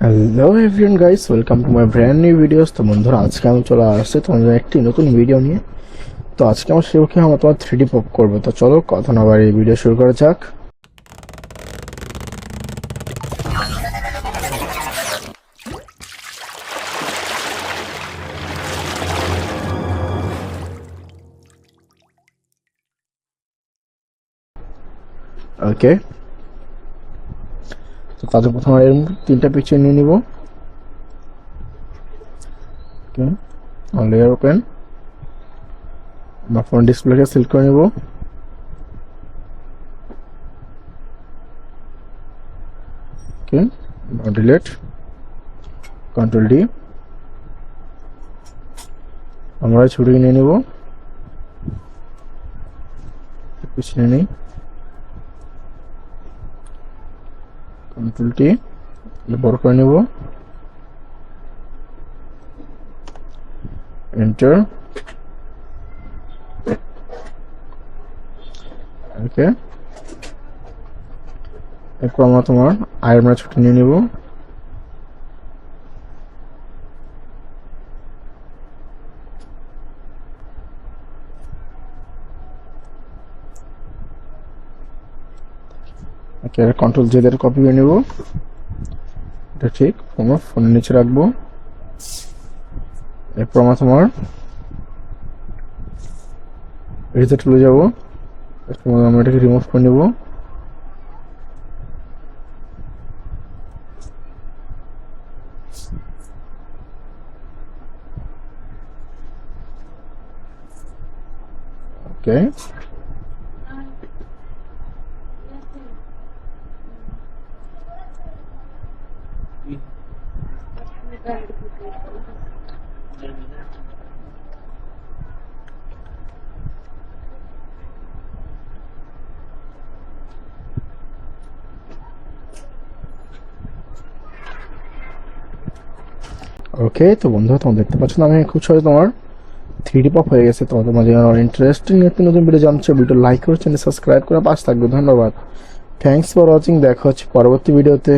Hello everyone guys, welcome to my brand new videos. তো বন্ধুরা, আজকে আমি চলে আসছি তোমাদের একটি নতুন ভিডিও নিয়ে। তো আজকে আমার সেরকম আমরা তোমার 3D পপ করবো। তো চলো কথা না বাড়িয়ে ভিডিও শুরু করা যাক। ওকে, তো তাদের প্রথমে এরকম 3টা পিকচার নিয়ে নিব। ওকে, লেয়ার ওপেন, আমার ফোন ডিসপ্লেকে সিলেক্ট করে নেব। ওকে, ডিলিট, কন্ট্রোল ডি। আমরা ছুটি নিয়ে নেব, পিছনে নেই, কন্ট্রোল টি, বড় করে নেব, এন্টার। ওকে, এরপর আমরা তোমার আয়রন ছুটি নিয়ে নেব। ওকে, কন্ট্রোল জে দিয়ে কপি করে নেব। এটা ঠিক, আমার ফোনের নিচে রাখবো। এরপর আমরা তোমার এডিটে চলে যাবো। আমরা এটাকে রিমুভ করে নেব। ওকে, ওকে। তো বন্ধুরা, তোমরা দেখতে পাচ্ছ না, আমি খুব সহজে তোমার 3D পপ হয়ে গেছে। তোমাদের মাঝে ইন্টারেস্টিং একটি নতুন ভিডিও জানছো, ভিডিও লাইক করে চ্যানেল সাবস্ক্রাইব করে পাশে থাকবে। ধন্যবাদ, থ্যাংকস ফর ওয়াচিং। দেখা হচ্ছে পরবর্তী ভিডিওতে।